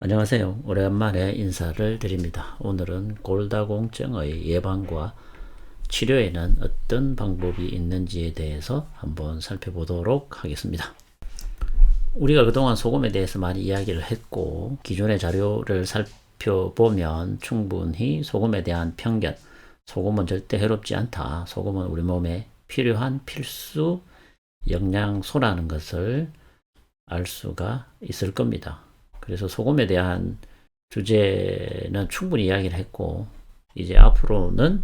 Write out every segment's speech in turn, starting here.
안녕하세요. 오랜만에 인사를 드립니다. 오늘은 골다공증의 예방과 치료에는 어떤 방법이 있는지에 대해서 한번 살펴보도록 하겠습니다. 우리가 그동안 소금에 대해서 많이 이야기를 했고, 기존의 자료를 살펴보면 충분히 소금에 대한 편견, 소금은 절대 해롭지 않다, 소금은 우리 몸에 필요한 필수 영양소라는 것을 알 수가 있을 겁니다. 그래서 소금에 대한 주제는 충분히 이야기를 했고, 이제 앞으로는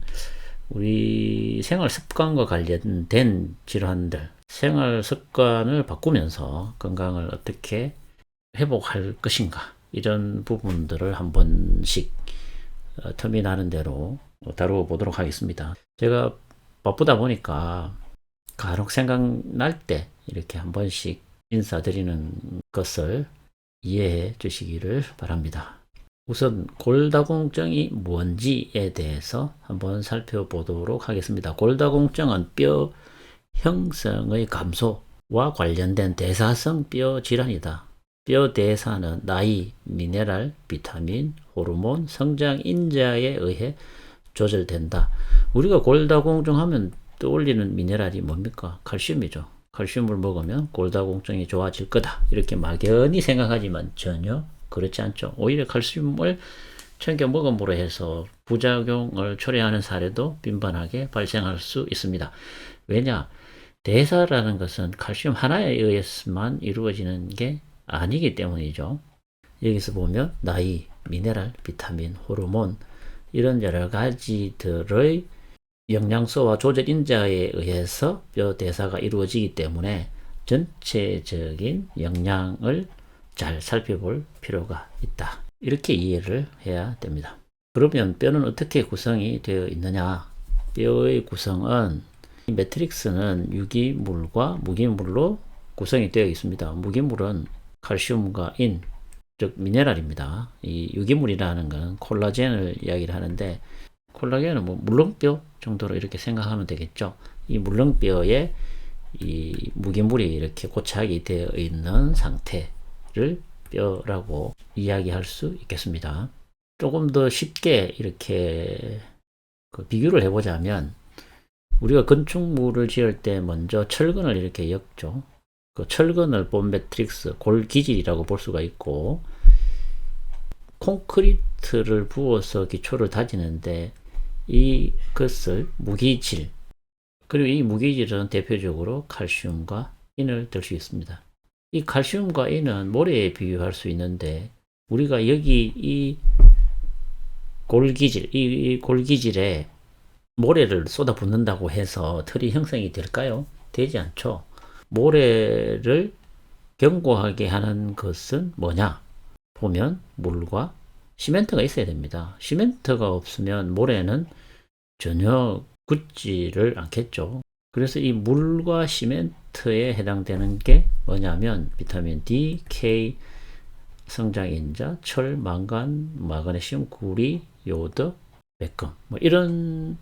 우리 생활 습관과 관련된 질환들, 생활 습관을 바꾸면서 건강을 어떻게 회복할 것인가, 이런 부분들을 한 번씩 텀이 나는 대로 다루어 보도록 하겠습니다. 제가 바쁘다 보니까 간혹 생각날 때 이렇게 한 번씩 인사드리는 것을 이해해 주시기를 바랍니다. 우선 골다공증이 뭔지에 대해서 한번 살펴보도록 하겠습니다. 골다공증은 뼈 형성의 감소와 관련된 대사성 뼈 질환이다. 뼈 대사는 나이, 미네랄, 비타민, 호르몬, 성장 인자에 의해 조절된다. 우리가 골다공증 하면 떠올리는 미네랄이 뭡니까? 칼슘이죠. 칼슘을 먹으면 골다공증이 좋아질 거다, 이렇게 막연히 생각하지만 전혀 그렇지 않죠. 오히려 칼슘을 챙겨 먹음으로 해서 부작용을 초래하는 사례도 빈번하게 발생할 수 있습니다. 왜냐? 대사라는 것은 칼슘 하나에 의해서만 이루어지는 게 아니기 때문이죠. 여기서 보면 나이, 미네랄, 비타민, 호르몬, 이런 여러 가지들의 영양소와 조절 인자에 의해서 뼈 대사가 이루어지기 때문에 전체적인 영양을 잘 살펴볼 필요가 있다, 이렇게 이해를 해야 됩니다. 그러면 뼈는 어떻게 구성이 되어 있느냐? 뼈의 구성은, 매트릭스는 유기물과 무기물로 구성이 되어 있습니다. 무기물은 칼슘과 인, 즉 미네랄입니다. 이 유기물이라는 건 콜라겐을 이야기를 하는데, 콜라겐은 뭐 물렁뼈 정도로 이렇게 생각하면 되겠죠. 이 물렁뼈에 이 무기물이 이렇게 고착이 되어 있는 상태를 뼈라고 이야기할 수 있겠습니다. 조금 더 쉽게 이렇게 비교를 해보자면, 우리가 건축물을 지을 때 먼저 철근을 이렇게 엮죠. 그 철근을 본 매트릭스, 골기질이라고 볼 수가 있고, 콘크리트를 부어서 기초를 다지는데 이것을 무기질, 그리고 이 무기질은 대표적으로 칼슘과 인을 들 수 있습니다. 이 칼슘과 인은 모래에 비유할 수 있는데, 우리가 여기 이 골기질에 모래를 쏟아붓는다고 해서 틀이 형성이 될까요? 되지 않죠. 모래를 견고하게 하는 것은 뭐냐? 보면 물과 시멘트가 있어야 됩니다. 시멘트가 없으면 모래는 전혀 굳지를 않겠죠. 그래서 이 물과 시멘트에 해당되는 게 뭐냐면 비타민 D, K, 성장인자, 철, 망간, 마그네슘, 구리, 요드, 맥금, 뭐 이런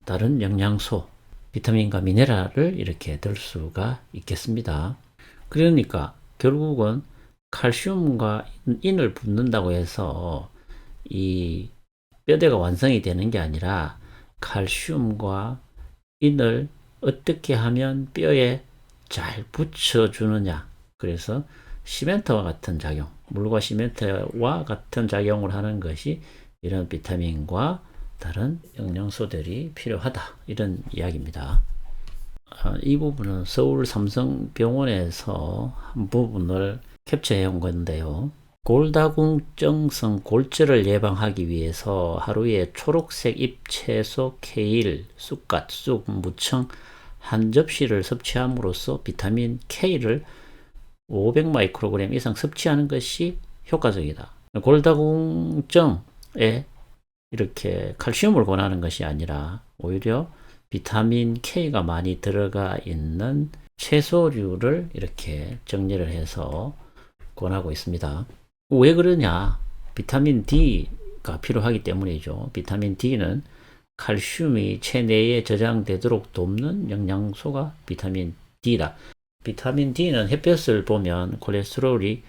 다른 영양소, 비타민과 미네랄을 이렇게 들 수가 있겠습니다. 그러니까 결국은 칼슘과 인을 붓는다고 해서 이 뼈대가 완성이 되는 게 아니라, 칼슘과 인을 어떻게 하면 뼈에 잘 붙여주느냐. 그래서 시멘트와 같은 작용, 물과 시멘트와 같은 작용을 하는 것이 이런 비타민과 다른 영양소들이 필요하다, 이런 이야기입니다. 이 부분은 서울 삼성병원에서 한 부분을 캡처해 온 건데요. 골다공증성 골절을 예방하기 위해서 하루에 초록색 잎채소, 케일, 쑥갓, 쑥, 무청 한 접시를 섭취함으로써 비타민 K를 500 마이크로그램 이상 섭취하는 것이 효과적이다. 골다공증에 이렇게 칼슘을 권하는 것이 아니라 오히려 비타민 K가 많이 들어가 있는 채소류를 이렇게 정리를 해서 권하고 있습니다. 왜 그러냐? 비타민 D가 필요하기 때문이죠. 비타민 D는 칼슘이 체내에 저장되도록 돕는 영양소가 비타민 D다. 비타민 D는 햇볕을 보면 콜레스테롤이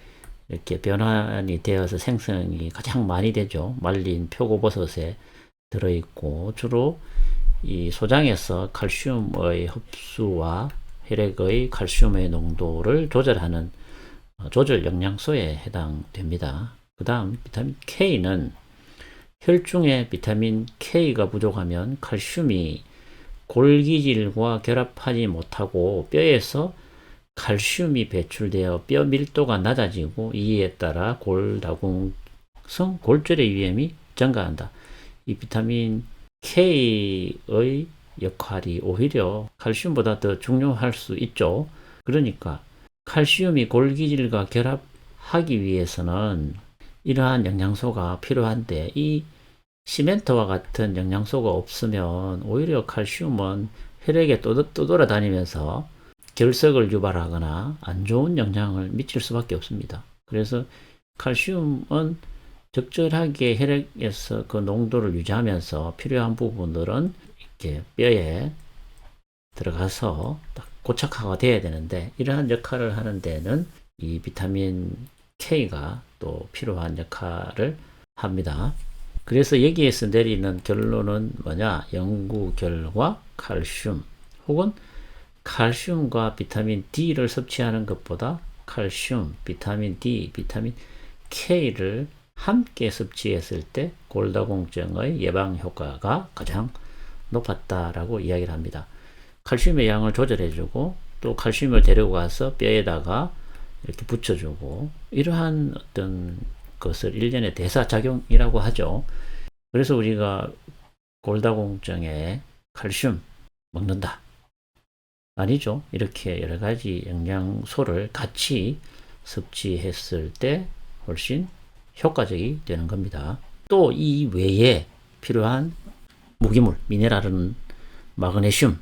이렇게 변환이 되어서 생성이 가장 많이 되죠. 말린 표고버섯에 들어있고 주로 이 소장에서 칼슘의 흡수와 혈액의 칼슘의 농도를 조절하는 조절 영양소에 해당됩니다. 그 다음 비타민 K는 혈중에 비타민 K가 부족하면 칼슘이 골기질과 결합하지 못하고 뼈에서 칼슘이 배출되어 뼈 밀도가 낮아지고 이에 따라 골다공성 골절의 위험이 증가한다. 이 비타민 K의 역할이 오히려 칼슘보다 더 중요할 수 있죠. 그러니까 칼슘이 골기질과 결합하기 위해서는 이러한 영양소가 필요한데 이 시멘트와 같은 영양소가 없으면 오히려 칼슘은 혈액에 떠돌아다니면서 결석을 유발하거나 안 좋은 영향을 미칠 수밖에 없습니다. 그래서 칼슘은 적절하게 혈액에서 그 농도를 유지하면서 필요한 부분들은 이렇게 뼈에 들어가서 딱 고착화가 돼야 되는데 이러한 역할을 하는 데는 이 비타민 K가 또 필요한 역할을 합니다. 그래서 여기에서 내리는 결론은 뭐냐? 연구 결과 칼슘 혹은 칼슘과 비타민 D를 섭취하는 것보다 칼슘, 비타민 D, 비타민 K를 함께 섭취했을 때 골다공증의 예방 효과가 가장 높았다라고 이야기를 합니다. 칼슘의 양을 조절해주고 또 칼슘을 데리고 가서 뼈에다가 이렇게 붙여주고 이러한 어떤 것을 일련의 대사작용이라고 하죠. 그래서 우리가 골다공증에 칼슘 먹는다. 아니죠. 이렇게 여러 가지 영양소를 같이 섭취했을 때 훨씬 효과적이 되는 겁니다. 또 이 외에 필요한 무기물, 미네랄은 마그네슘이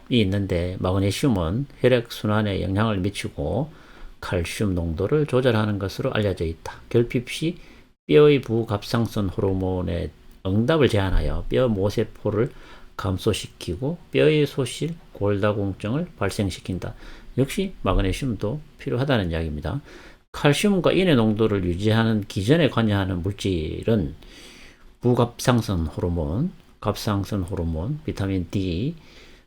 있는데 마그네슘은 혈액순환에 영향을 미치고 칼슘 농도를 조절하는 것으로 알려져 있다. 결핍 시 뼈의 부갑상선 호르몬의 응답을 제한하여 뼈 모세포를 감소시키고 뼈의 소실, 골다공증을 발생시킨다. 역시 마그네슘도 필요하다는 이야기입니다. 칼슘과 인의 농도를 유지하는 기전에 관여하는 물질은 부갑상선 호르몬, 갑상선 호르몬, 비타민 D,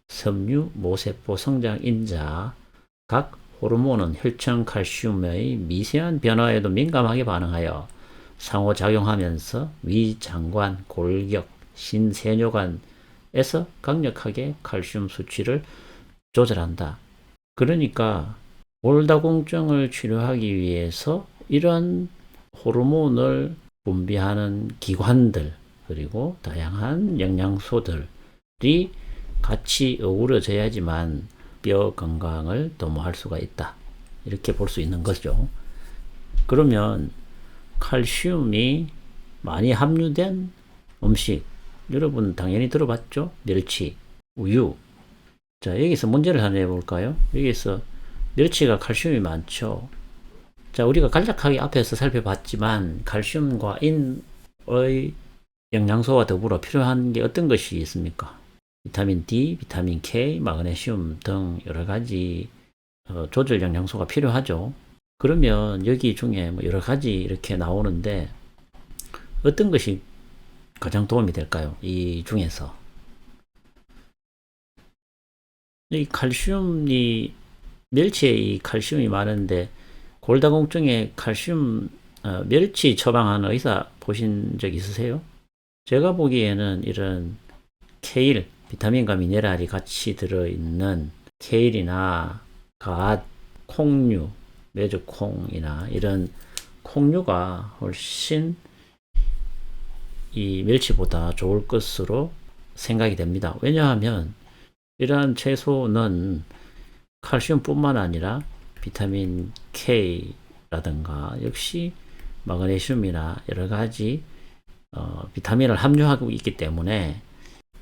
섬유, 모세포 성장 인자, 각 호르몬은 혈청 칼슘의 미세한 변화에도 민감하게 반응하여 상호작용하면서 위장관, 골격, 신세뇨관에서 강력하게 칼슘 수치를 조절한다. 그러니까 골다공증을 치료하기 위해서 이런 호르몬을 분비하는 기관들 그리고 다양한 영양소들이 같이 어우러져야지만 뼈 건강을 도모할 수가 있다. 이렇게 볼 수 있는 거죠. 그러면 칼슘이 많이 함유된 음식 여러분 당연히 들어봤죠? 멸치, 우유. 자, 여기서 문제를 하나 해볼까요? 여기서 멸치가 칼슘이 많죠. 자, 우리가 간략하게 앞에서 살펴봤지만 칼슘과 인의 영양소와 더불어 필요한 게 어떤 것이 있습니까? 비타민 D, 비타민 K, 마그네슘 등 여러 가지 조절 영양소가 필요하죠. 그러면 여기 중에 뭐 여러 가지 이렇게 나오는데 어떤 것이 가장 도움이 될까요? 이 중에서 이 칼슘이 멸치에 이 칼슘이 많은데 골다공증에 칼슘 멸치 처방하는 의사 보신 적 있으세요? 제가 보기에는 이런 케일, 비타민과 미네랄이 같이 들어있는 케일이나 갓, 콩류, 메주콩이나 이런 콩류가 훨씬 이 멸치보다 좋을 것으로 생각이 됩니다. 왜냐하면 이러한 채소는 칼슘뿐만 아니라 비타민 K라든가 역시 마그네슘이나 여러 가지 비타민을 함유하고 있기 때문에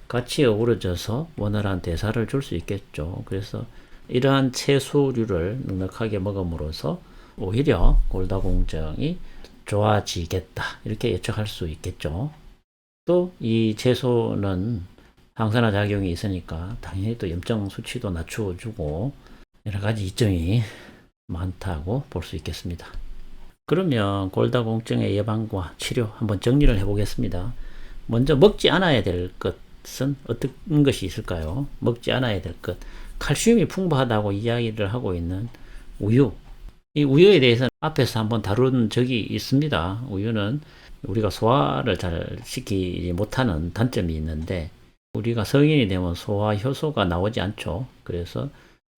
같이 어우러져서 원활한 대사를 줄 수 있겠죠. 그래서 이러한 채소류를 넉넉하게 먹음으로써 오히려 골다공증이 좋아지겠다. 이렇게 예측할 수 있겠죠. 또 이 채소는 항산화 작용이 있으니까 당연히 또 염증 수치도 낮추어주고 여러 가지 이점이 많다고 볼 수 있겠습니다. 그러면 골다공증의 예방과 치료 한번 정리를 해 보겠습니다. 먼저 먹지 않아야 될 것은 어떤 것이 있을까요? 먹지 않아야 될 것. 칼슘이 풍부하다고 이야기를 하고 있는 우유. 이 우유에 대해서는 앞에서 한번 다룬 적이 있습니다. 우유는 우리가 소화를 잘 시키지 못하는 단점이 있는데, 우리가 성인이 되면 소화 효소가 나오지 않죠. 그래서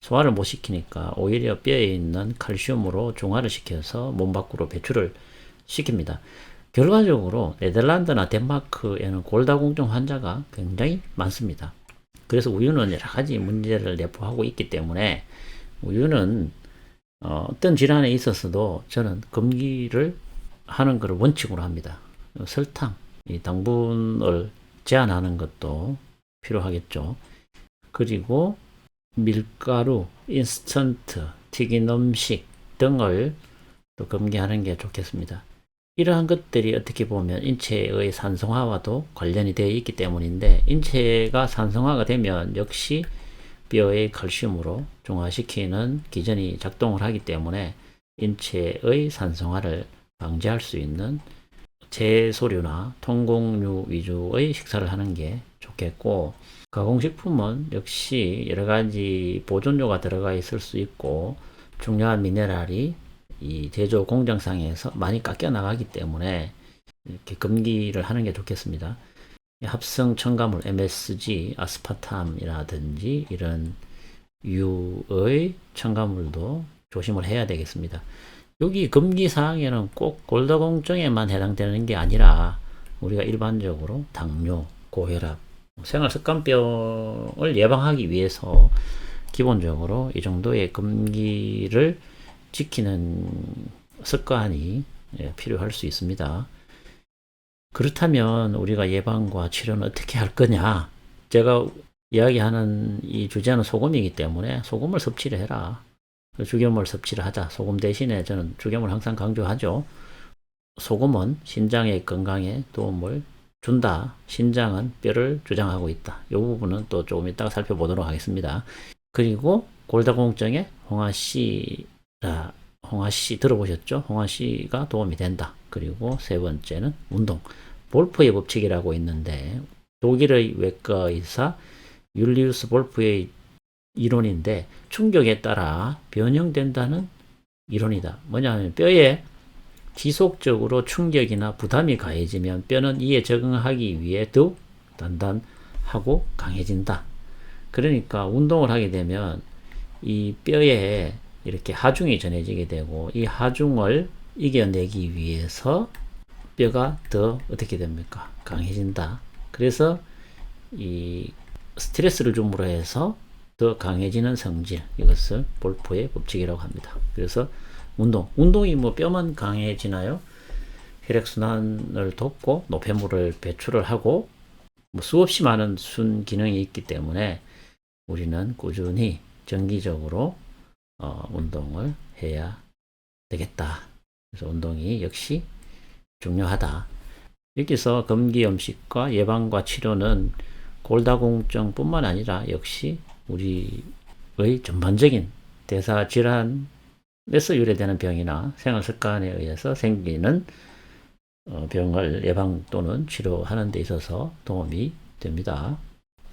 소화를 못 시키니까 오히려 뼈에 있는 칼슘으로 중화를 시켜서 몸 밖으로 배출을 시킵니다. 결과적으로 네덜란드나 덴마크에는 골다공증 환자가 굉장히 많습니다. 그래서 우유는 여러 가지 문제를 내포하고 있기 때문에 우유는 어떤 질환에 있어서도 저는 금기를 하는 것을 원칙으로 합니다. 설탕, 이 당분을 제한하는 것도 필요하겠죠. 그리고 밀가루, 인스턴트, 튀긴 음식 등을 또 금기하는 게 좋겠습니다. 이러한 것들이 어떻게 보면 인체의 산성화와도 관련이 되어 있기 때문인데, 인체가 산성화가 되면 역시 뼈의 칼슘으로 중화시키는 기전이 작동을 하기 때문에 인체의 산성화를 방지할 수 있는 채소류나 통곡류 위주의 식사를 하는 게 좋겠고, 가공식품은 역시 여러 가지 보존료가 들어가 있을 수 있고 중요한 미네랄이 이 제조 공정상에서 많이 깎여 나가기 때문에 이렇게 금기를 하는 게 좋겠습니다. 합성 첨가물 MSG, 아스파탐이라든지 이런 유의 첨가물도 조심을 해야 되겠습니다. 여기 금기 사항에는 꼭 골다공증에만 해당되는 게 아니라 우리가 일반적으로 당뇨, 고혈압, 생활습관병을 예방하기 위해서 기본적으로 이 정도의 금기를 지키는 습관이 필요할 수 있습니다. 그렇다면 우리가 예방과 치료는 어떻게 할 거냐? 제가 이야기하는 이 주제는 소금이기 때문에 소금을 섭취를 해라. 죽염을 섭취를 하자. 소금 대신에 저는 죽염을 항상 강조하죠. 소금은 신장의 건강에 도움을 준다. 신장은 뼈를 주장하고 있다. 이 부분은 또 조금 이따가 살펴보도록 하겠습니다. 그리고 골다공증에 홍아씨 들어보셨죠? 홍아씨가 도움이 된다. 그리고 세 번째는 운동. 볼프의 법칙이라고 있는데 독일의 외과 의사 율리우스 볼프의 이론인데 충격에 따라 변형된다는 이론이다. 뭐냐면 뼈에 지속적으로 충격이나 부담이 가해지면 뼈는 이에 적응하기 위해 더욱 단단하고 강해진다. 그러니까 운동을 하게 되면 이 뼈에 이렇게 하중이 전해지게 되고 이 하중을 이겨내기 위해서 뼈가 더 어떻게 됩니까? 강해진다. 그래서 이 스트레스를 줌으로 해서 더 강해지는 성질, 이것을 볼프의 법칙이라고 합니다. 그래서 운동이 뭐 뼈만 강해지나요? 혈액순환을 돕고 노폐물을 배출을 하고 뭐 수없이 많은 순 기능이 있기 때문에 우리는 꾸준히 정기적으로 운동을 해야 되겠다. 그래서 운동이 역시 중요하다. 여기서 금기 음식과 예방과 치료는 골다공증뿐만 아니라 역시 우리의 전반적인 대사질환에서 유래되는 병이나 생활습관에 의해서 생기는 병을 예방 또는 치료하는 데 있어서 도움이 됩니다.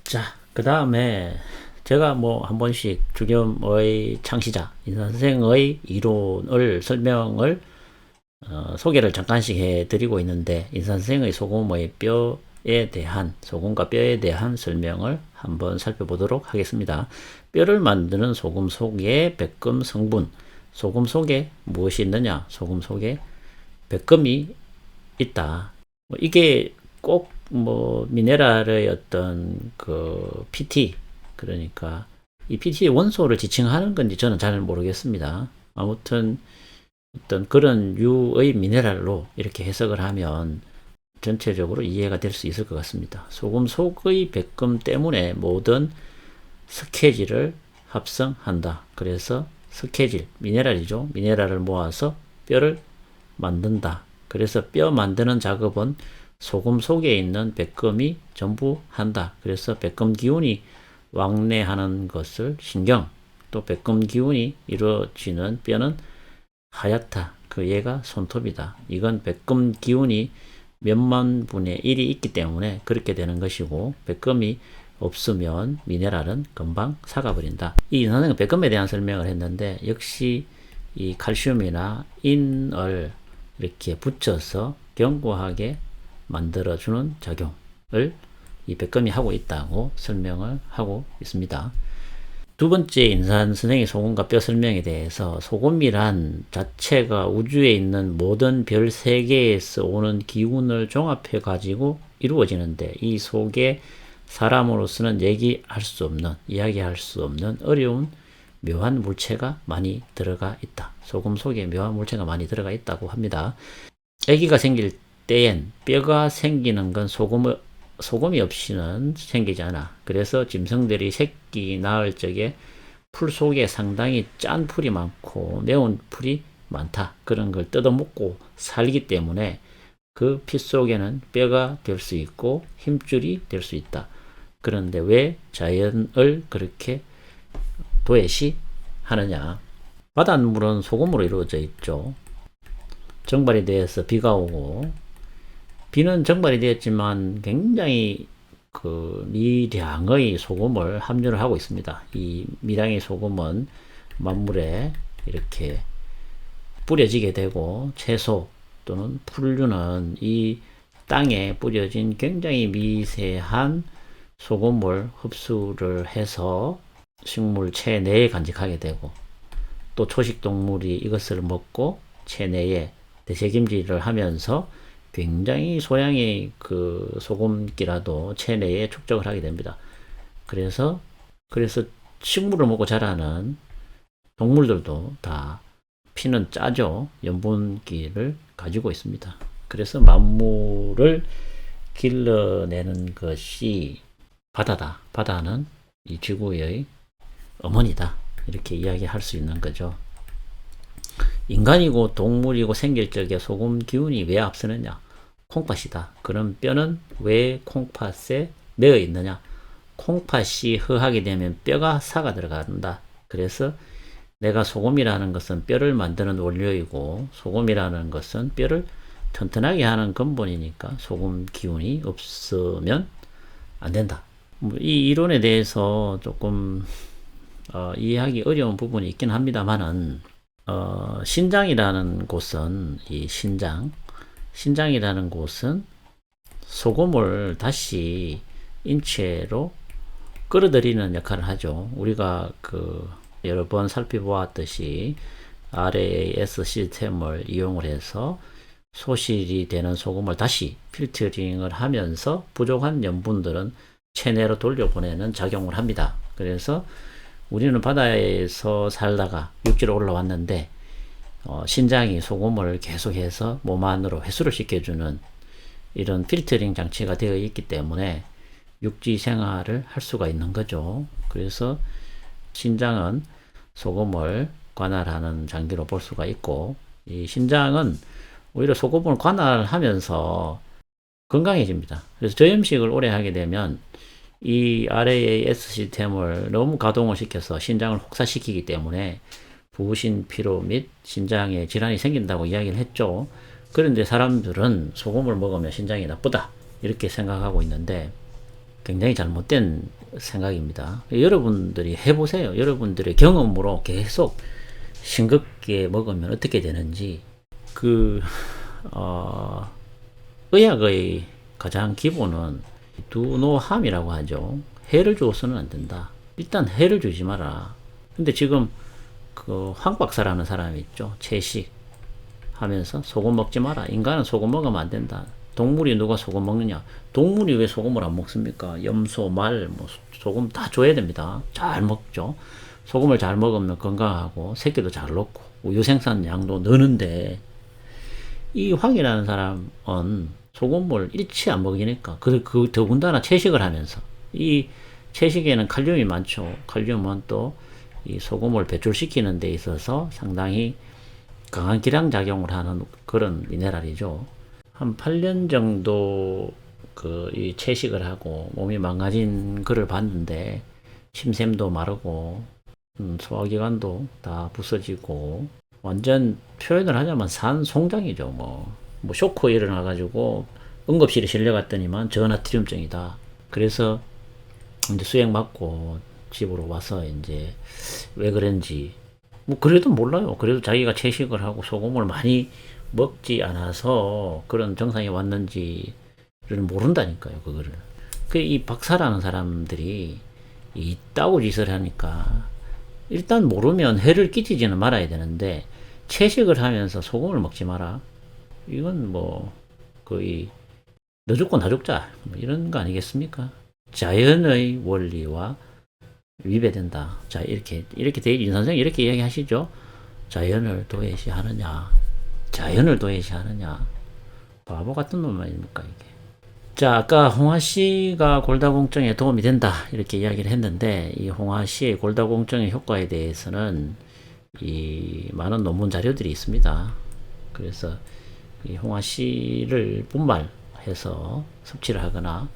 자, 그 다음에 제가 뭐 한 번씩 죽염의 창시자 인산선생의 이론을 설명을 소개를 잠깐씩 해드리고 있는데, 인산선생의 소금과 뼈에 대한 설명을 한번 살펴보도록 하겠습니다. 뼈를 만드는 소금 속에 백금 성분, 소금 속에 무엇이 있느냐? 소금 속에 백금이 있다. 이게 꼭 뭐 미네랄의 어떤 그 PT, 그러니까 이 PT의 원소를 지칭하는 건지 저는 잘 모르겠습니다. 아무튼 어떤 그런 류의 미네랄로 이렇게 해석을 하면 전체적으로 이해가 될 수 있을 것 같습니다. 소금 속의 백금 때문에 모든 석회질을 합성한다. 그래서 석회질, 미네랄이죠. 미네랄을 모아서 뼈를 만든다. 그래서 뼈 만드는 작업은 소금 속에 있는 백금이 전부 한다. 그래서 백금 기운이 왕래하는 것을 신경, 또 백금 기운이 이루어지는 뼈는 하얗다. 그 얘가 손톱이다. 이건 백금 기운이 몇만 분의 1이 있기 때문에 그렇게 되는 것이고, 백금이 없으면 미네랄은 금방 사가버린다. 이 선생은 백금에 대한 설명을 했는데, 역시 이 칼슘이나 인을 이렇게 붙여서 견고하게 만들어주는 작용을 이 백금이 하고 있다고 설명을 하고 있습니다. 두 번째 인산 선생의 소금과 뼈 설명에 대해서, 소금이란 자체가 우주에 있는 모든 별 세계에서 오는 기운을 종합해 가지고 이루어지는데, 이 속에 사람으로서는 이야기할 수 없는 어려운 묘한 물체가 많이 들어가 있다. 소금 속에 묘한 물체가 많이 들어가 있다고 합니다. 아기가 생길 때엔 뼈가 생기는 건 소금이 없이는 생기지 않아. 그래서 짐승들이 새끼 낳을 적에 풀 속에 상당히 짠 풀이 많고 매운 풀이 많다. 그런 걸 뜯어먹고 살기 때문에 그 피 속에는 뼈가 될 수 있고 힘줄이 될 수 있다. 그런데 왜 자연을 그렇게 도외시하느냐? 바닷물은 소금으로 이루어져 있죠. 정발이 되어서 비가 오고, 비는 정발이 되었지만 굉장히 그 미량의 소금을 함유를 하고 있습니다. 이 미량의 소금은 만물에 이렇게 뿌려지게 되고, 채소 또는 풀류는 이 땅에 뿌려진 굉장히 미세한 소금을 흡수를 해서 식물 체내에 간직하게 되고, 또 초식 동물이 이것을 먹고 체내에 대세김질을 하면서 굉장히 소량의 그 소금기라도 체내에 축적을 하게 됩니다. 그래서 식물을 먹고 자라는 동물들도 다 피는 짜죠. 염분기를 가지고 있습니다. 그래서 만물을 길러내는 것이 바다다. 바다는 이 지구의 어머니다. 이렇게 이야기할 수 있는 거죠. 인간이고 동물이고 생길 적에 소금 기운이 왜 앞서느냐? 콩팥이다. 그럼 뼈는 왜 콩팥에 매어 있느냐? 콩팥이 허하게 되면 뼈가 사가 들어간다. 그래서 내가 소금이라는 것은 뼈를 만드는 원료이고, 소금이라는 것은 뼈를 튼튼하게 하는 근본이니까 소금 기운이 없으면 안 된다. 이 이론에 대해서 조금 이해하기 어려운 부분이 있긴 합니다만은, 신장이라는 곳은, 이 신장이라는 곳은 소금을 다시 인체로 끌어들이는 역할을 하죠. 우리가 여러 번 살펴보았듯이 RAS 시스템을 이용을 해서 소실이 되는 소금을 다시 필터링을 하면서 부족한 염분들은 체내로 돌려보내는 작용을 합니다. 그래서 우리는 바다에서 살다가 육지로 올라왔는데, 신장이 소금을 계속해서 몸 안으로 회수를 시켜주는 이런 필터링 장치가 되어 있기 때문에 육지 생활을 할 수가 있는 거죠. 그래서 신장은 소금을 관할하는 장기로 볼 수가 있고, 이 신장은 오히려 소금을 관할하면서 건강해집니다. 그래서 저염식을 오래 하게 되면 이 RAS 시스템을 너무 가동을 시켜서 신장을 혹사시키기 때문에 부신 피로 및 신장에 질환이 생긴다고 이야기를 했죠. 그런데 사람들은 소금을 먹으면 신장이 나쁘다 이렇게 생각하고 있는데, 굉장히 잘못된 생각입니다. 여러분들이 해보세요. 여러분들의 경험으로 계속 싱겁게 먹으면 어떻게 되는지. 의학의 가장 기본은 두노함이라고 하죠. 해를 주어서는 안 된다. 일단 해를 주지 마라. 근데 지금 황 박사라는 사람이 있죠. 채식 하면서 소금 먹지 마라. 인간은 소금 먹으면 안 된다. 동물이 누가 소금 먹느냐? 동물이 왜 소금을 안 먹습니까? 염소, 말, 소금 다 줘야 됩니다. 잘 먹죠. 소금을 잘 먹으면 건강하고 새끼도 잘 넣고 우유 생산량도 느는데, 이 황이라는 사람은 소금을 일치 안 먹이니까, 더군다나 채식을 하면서, 이 채식에는 칼륨이 많죠. 칼륨은 또 이 소금을 배출시키는 데 있어서 상당히 강한 기량작용을 하는 그런 미네랄이죠. 한 8년 정도 이 채식을 하고 몸이 망가진 글을 봤는데, 침샘도 마르고 소화기관도 다 부서지고 완전 표현을 하자면 산송장이죠. 뭐 쇼크 일어나가지고 응급실에 실려갔더니만 저나트리움증이다. 그래서 이제 수액 맞고 집으로 와서 이제 왜 그런지 뭐 그래도 몰라요. 그래도 자기가 채식을 하고 소금을 많이 먹지 않아서 그런 증상이 왔는지를 모른다니까요. 그거를. 그 이 박사라는 사람들이 이따구 짓을 하니까 일단 모르면 해를 끼치지는 말아야 되는데 채식을 하면서 소금을 먹지 마라. 이건 뭐 거의 너 죽고 나 죽자 뭐 이런 거 아니겠습니까? 자연의 원리와 위배된다. 자, 이렇게 데이진 선생이 이렇게 이야기하시죠. 자연을 도외시하느냐, 자연을 도외시하느냐, 바보 같은 놈 아닙니까 이게. 자, 아까 홍아 씨가 골다공증에 도움이 된다 이렇게 이야기를 했는데 이 홍아 씨의 골다공증의 효과에 대해서는 이 많은 논문 자료들이 있습니다. 그래서 이 홍아 씨를 분말해서 섭취를 하거나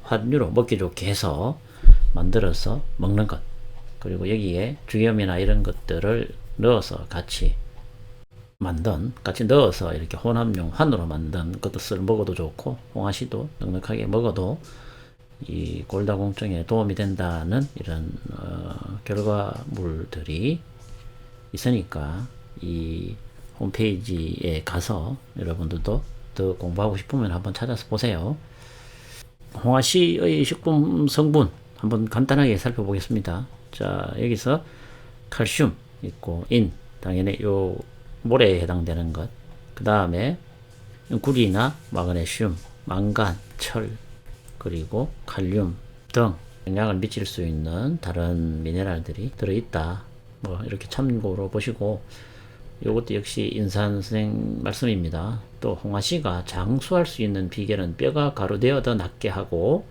환유로 먹기 좋게 해서 만들어서 먹는 것, 그리고 여기에 죽염이나 이런 것들을 넣어서 같이 넣어서 이렇게 혼합용 환으로 만든 것을 먹어도 좋고 홍아씨도 넉넉하게 먹어도 이 골다공증에 도움이 된다는 이런 결과물들이 있으니까 이 홈페이지에 가서 여러분들도 더 공부하고 싶으면 한번 찾아서 보세요. 홍아씨의 식품 성분 한번 간단하게 살펴보겠습니다. 자, 여기서 칼슘 있고 당연히 요 모래에 해당되는 것, 그 다음에 구리나 마그네슘, 망간, 철, 그리고 칼륨 등 영향을 미칠 수 있는 다른 미네랄들이 들어있다. 뭐 이렇게 참고로 보시고, 이것도 역시 인산 선생 말씀입니다. 또 홍아씨가 장수할 수 있는 비결은 뼈가 가루되어 더 낫게 하고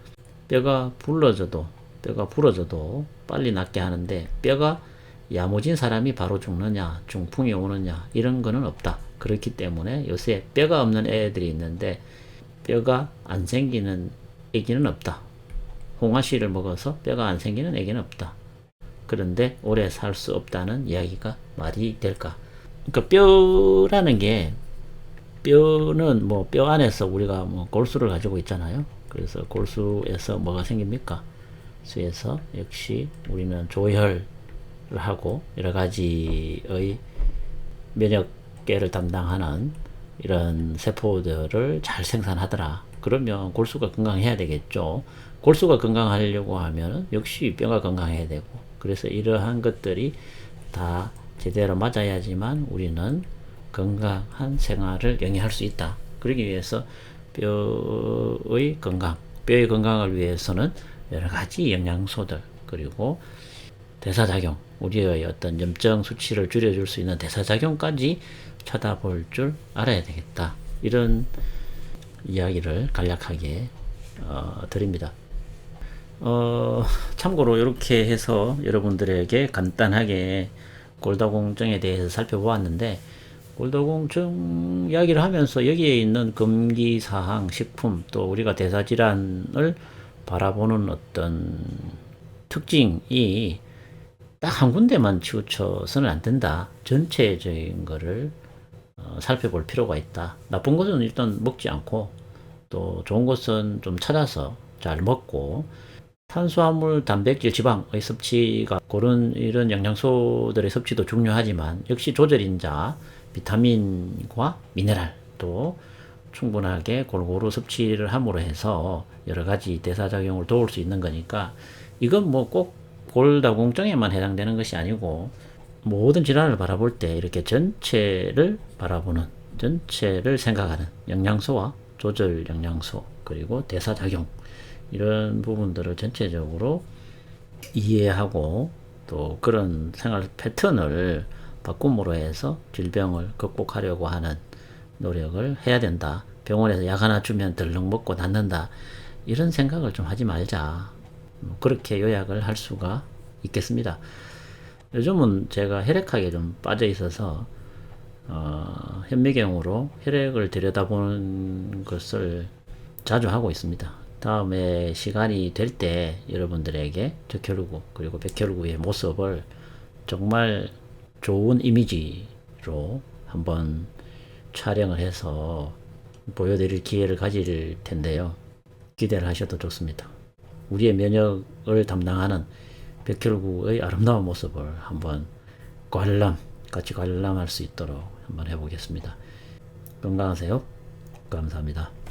뼈가 부러져도 빨리 낫게 하는데, 뼈가 야무진 사람이 바로 죽느냐 중풍이 오느냐 이런 거는 없다. 그렇기 때문에 요새 뼈가 없는 애들이 있는데 뼈가 안 생기는 애기는 없다. 홍아씨를 먹어서 뼈가 안 생기는 애기는 없다. 그런데 오래 살 수 없다는 이야기가 말이 될까? 그러니까 뼈라는 게, 뼈는 뭐 뼈 안에서 우리가 뭐 골수를 가지고 있잖아요. 그래서 골수에서 뭐가 생깁니까? 수에서 역시 우리는 조혈을 하고 여러 가지의 면역계를 담당하는 이런 세포들을 잘 생산하더라. 그러면 골수가 건강해야 되겠죠. 골수가 건강하려고 하면 역시 뼈가 건강해야 되고, 그래서 이러한 것들이 다 제대로 맞아야지만 우리는 건강한 생활을 영위할 수 있다. 그러기 위해서 뼈의 건강을 위해서는 여러 가지 영양소들, 그리고 대사작용, 우리의 어떤 염증 수치를 줄여줄 수 있는 대사작용까지 쳐다볼 줄 알아야 되겠다. 이런 이야기를 간략하게 드립니다. 참고로 이렇게 해서 여러분들에게 간단하게 골다공증에 대해서 살펴보았는데, 골다공증 이야기를 하면서 여기에 있는 금기사항, 식품, 또 우리가 대사질환을 바라보는 어떤 특징이 딱 한 군데만 치우쳐서는 안 된다. 전체적인 거를 살펴볼 필요가 있다. 나쁜 것은 일단 먹지 않고, 또 좋은 것은 좀 찾아서 잘 먹고, 탄수화물, 단백질, 지방의 섭취가 그런 이런 영양소들의 섭취도 중요하지만 역시 조절인자, 비타민과 미네랄도 충분하게 골고루 섭취를 함으로 해서 여러 가지 대사작용을 도울 수 있는 거니까, 이건 뭐 꼭 골다공증에만 해당되는 것이 아니고 모든 질환을 바라볼 때 이렇게 전체를 바라보는, 전체를 생각하는 영양소와 조절 영양소, 그리고 대사작용, 이런 부분들을 전체적으로 이해하고 또 그런 생활 패턴을 바꿈으로 해서 질병을 극복하려고 하는 노력을 해야 된다. 병원에서 약 하나 주면 덜렁 먹고 낫는다, 이런 생각을 좀 하지 말자. 그렇게 요약을 할 수가 있겠습니다. 요즘은 제가 혈액학에 좀 빠져 있어서 현미경으로 혈액을 들여다보는 것을 자주 하고 있습니다. 다음에 시간이 될 때 여러분들에게 적혈구 그리고 백혈구의 모습을 정말 좋은 이미지로 방식으로 한번 촬영을 해서 보여드릴 기회를 가질 텐데요. 기대를 하셔도 좋습니다. 우리의 면역을 담당하는 백혈구의 아름다운 모습을 한번 같이 관람할 수 있도록 한번 해보겠습니다. 건강하세요. 감사합니다.